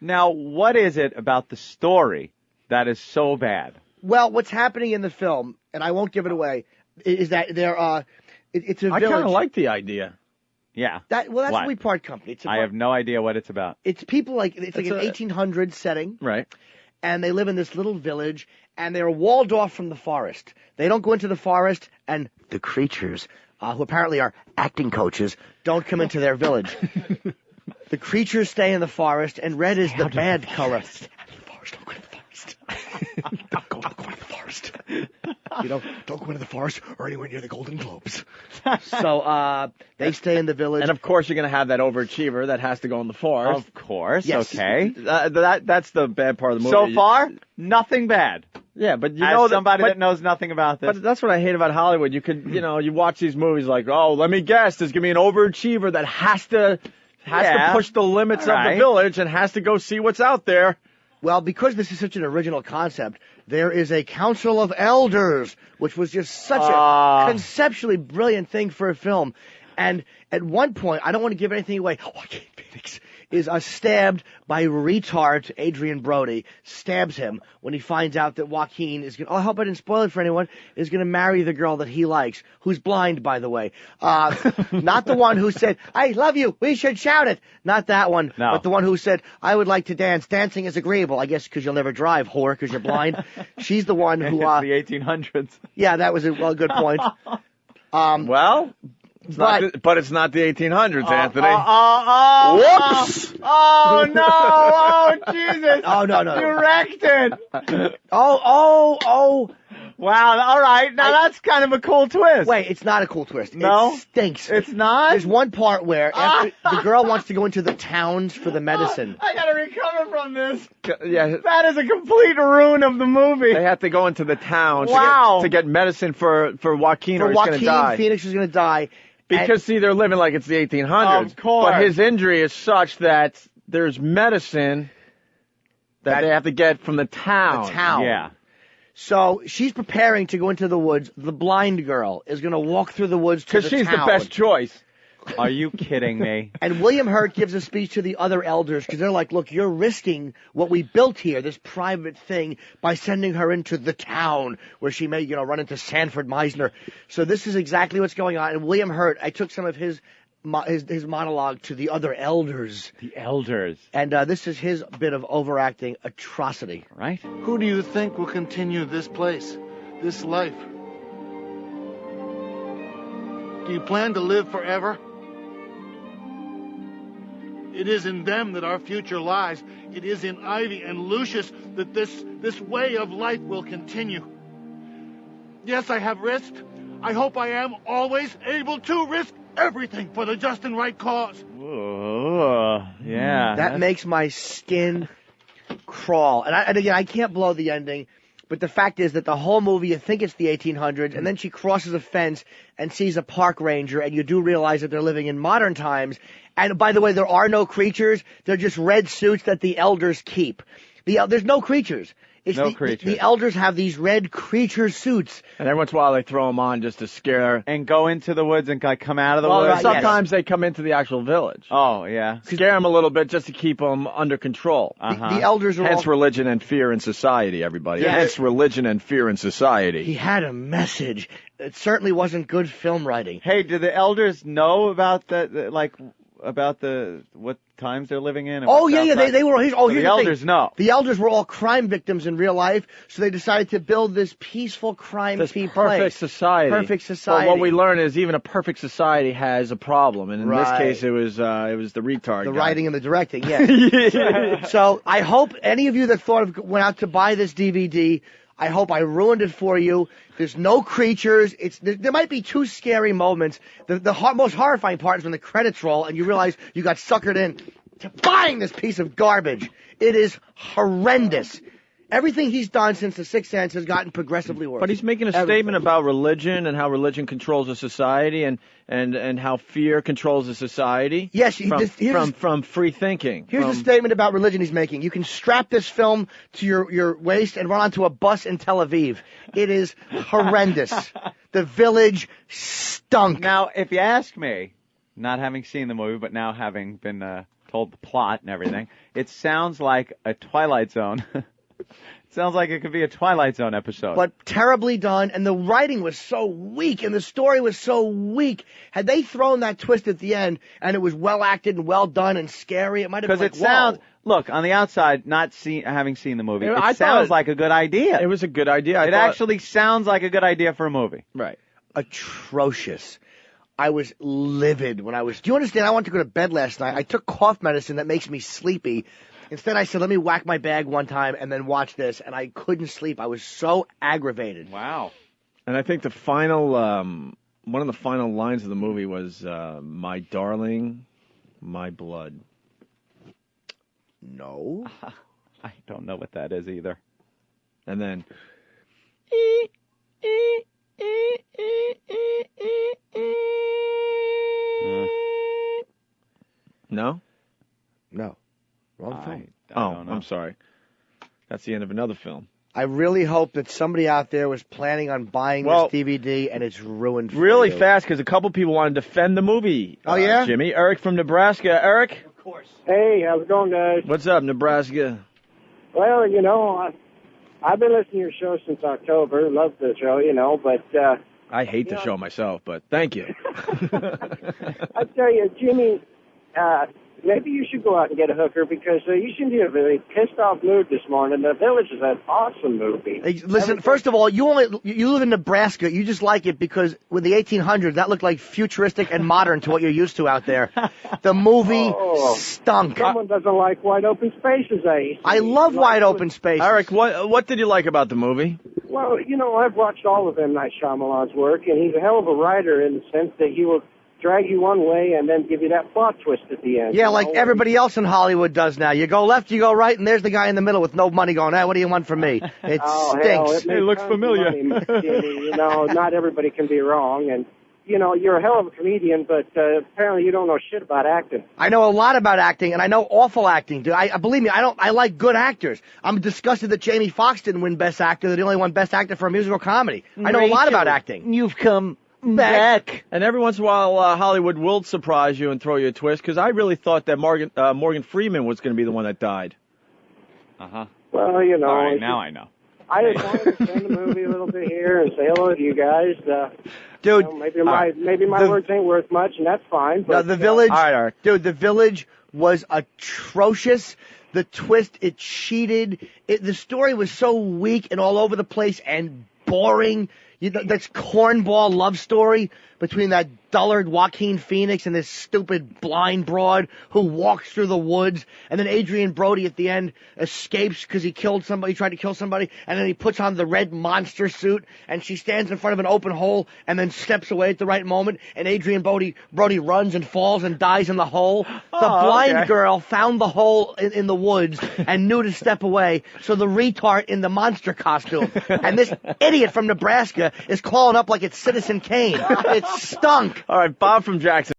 Now, what is it about the story that is so bad? Well, what's happening in the film, and I won't give it away, is that it's a village. I kind of like the idea. Yeah. That's What? We Part Company. I have no idea what it's about. It's people it's like an 1800s setting. Right. And they live in this little village, and they're walled off from the forest. They don't go into the forest, and the creatures, who apparently are acting coaches, don't come into their village. The creatures stay in the forest, and red is the bad color. Don't go into the forest. Don't go into the forest. Don't go into the forest or anywhere near the Golden Globes. So they stay in the village. And of course, you're going to have that overachiever that has to go in the forest. Of course. Yes. Okay. That's the bad part of the movie. So far, nothing bad. Yeah, but you As know somebody that knows nothing about this. But that's what I hate about Hollywood. You could, you watch these movies like, oh, let me guess, there's going to be an overachiever that has to push the limits of the village and has to go see what's out there. Well, because this is such an original concept, there is a council of elders, which was just such a conceptually brilliant thing for a film. And at one point, I don't want to give anything away, Joaquin Phoenix is stabbed by retard Adrian Brody, stabs him when he finds out that Joaquin is going to, I hope I didn't spoil it for anyone, is going to marry the girl that he likes, who's blind, by the way. Not the one who said, I love you, we should shout it. Not that one, but the one who said, I would like to dance. Dancing is agreeable, I guess because you'll never drive, whore, because you're blind. She's the one who... It's the 1800s. Yeah, that was a good point. But it's not the 1800s, Anthony. Whoops! Oh, no! Oh, Jesus! Oh, no. You wrecked it! Oh! Wow, all right. Now that's kind of a cool twist. Wait, it's not a cool twist. No? It stinks. It's not? There's one part where after the girl wants to go into the towns for the medicine. I gotta recover from this. Yeah. That is a complete ruin of the movie. They have to go into the towns Wow. to get medicine for Joaquin or he's going to die. Joaquin Phoenix is going to die. Because, see, they're living like it's the 1800s. Of course. But his injury is such that there's medicine that they have to get from the town. The town. Yeah. So she's preparing to go into the woods. The blind girl is going to walk through the woods to the town. Because she's the best choice. Are you kidding me? And William Hurt gives a speech to the other elders because they're like, look, you're risking what we built here, this private thing, by sending her into the town where she may, run into Sanford Meisner. So this is exactly what's going on. And William Hurt, I took some of his monologue to the other elders. The elders. And this is his bit of overacting atrocity. Right? Who do you think will continue this place, this life? Do you plan to live forever? It is in them that our future lies. It is in Ivy and Lucius that this way of life will continue. Yes, I have risked. I hope I am always able to risk everything for the just and right cause. Ooh, yeah. That makes my skin crawl. And again, I can't blow the ending. But the fact is that the whole movie, you think it's the 1800s, and then she crosses a fence and sees a park ranger, and you do realize that they're living in modern times. And by the way, there are no creatures. They're just red suits that the elders keep. There's no creatures. No creatures. The elders have these red creature suits. And every once in a while they throw them on just to scare. And go into the woods and come out of the woods. Sometimes they come into the actual village. Oh, yeah. Scare them a little bit just to keep them under control. The elders are Hence religion and fear in society, everybody. Yeah. Hence religion and fear in society. He had a message. It certainly wasn't good film writing. Hey, do the elders know about what times they're living in? Oh, yeah, they were. Here's the the elders thing. know. The elders were all crime victims in real life, so they decided to build this peaceful crime-free perfect place. society. Perfect society. But what we learn is even a perfect society has a problem, and in this Right. case, it was the retard. The guy. writing and the directing, yeah. So I hope any of you that went out to buy this DVD, I hope I ruined it for you. There's no creatures. There might be two scary moments. The most horrifying part is when the credits roll and you realize you got suckered in to buying this piece of garbage. It is horrendous. Everything he's done since The Sixth Sense has gotten progressively worse. But he's making a statement about religion and how religion controls a society and how fear controls a society. Yes, from free thinking. Here's the statement about religion he's making. You can strap this film to your waist and run onto a bus in Tel Aviv. It is horrendous. The village stunk. Now, if you ask me, not having seen the movie, but now having been told the plot and everything. It sounds like a Twilight Zone. It sounds like it could be a Twilight Zone episode. But terribly done, and the writing was so weak, and the story was so weak. Had they thrown that twist at the end, and it was well acted and well done and scary, it might have been like, because it sounds. whoa. Look, on the outside, having seen the movie, I it sounds like a good idea. It was a good idea. It actually sounds like a good idea for a movie. Right. Atrocious. I was livid when I was. Do you understand? I wanted to go to bed last night. I took cough medicine that makes me sleepy. Instead, I said, let me whack my bag one time and then watch this, and I couldn't sleep. I was so aggravated. Wow. And I think the final, one of the final lines of the movie was, "My darling, my blood." No. I don't know what that is either. And then, no? No. Wrong film. I don't know. I'm sorry. That's the end of another film. I really hope that somebody out there was planning on buying this DVD and it's ruined for Really you. fast, because a couple people want to defend the movie. Oh, yeah? Jimmy. Eric from Nebraska. Eric? Of course. Hey, how's it going, guys? What's up, Nebraska? Well, I've been listening to your show since October. Love the show, but... I hate the show myself, but thank you. I tell you, Jimmy, maybe you should go out and get a hooker because you seem to be in a very pissed-off mood this morning. The Village is an awesome movie. Hey, listen, first of all, you live in Nebraska. You just like it because with the 1800s, that looked like futuristic and modern to what you're used to out there. The movie stunk. Someone doesn't like wide open spaces, eh? I love wide open spaces. Eric, what did you like about the movie? Well, I've watched all of M. Night Shyamalan's work, and he's a hell of a writer in the sense that he will drag you one way and then give you that plot twist at the end. Yeah, like everybody else in Hollywood does now. You go left, you go right, and there's the guy in the middle with no money going, what do you want from me? It stinks. It looks familiar. Jimmy. Not everybody can be wrong, and you're a hell of a comedian, but apparently you don't know shit about acting. I know a lot about acting, and I know awful acting, dude. Believe me, I like good actors. I'm disgusted that Jamie Foxx didn't win Best Actor, that he only won Best Actor for a musical comedy. I know a lot about acting. You've come back. And every once in a while, Hollywood will surprise you and throw you a twist, because I really thought that Morgan Freeman was going to be the one that died. Uh-huh. Well, All right, now I know. I just wanted to defend the movie a little bit here and say hello to you guys. Dude, maybe my words ain't worth much, and that's fine. But, The Village, all right, Eric. dude, The Village was atrocious. The twist, it cheated. The story was so weak and all over the place and boring. That's cornball love story between that dullard Joaquin Phoenix and this stupid blind broad who walks through the woods, and then Adrian Brody at the end escapes because he tried to kill somebody, and then he puts on the red monster suit, and she stands in front of an open hole and then steps away at the right moment, and Adrian Brody runs and falls and dies in the hole. The blind girl found the hole in the woods and knew to step away, so the retard in the monster costume, and this idiot from Nebraska is calling up like it's Citizen Kane. It stunk. All right, Bob from Jackson.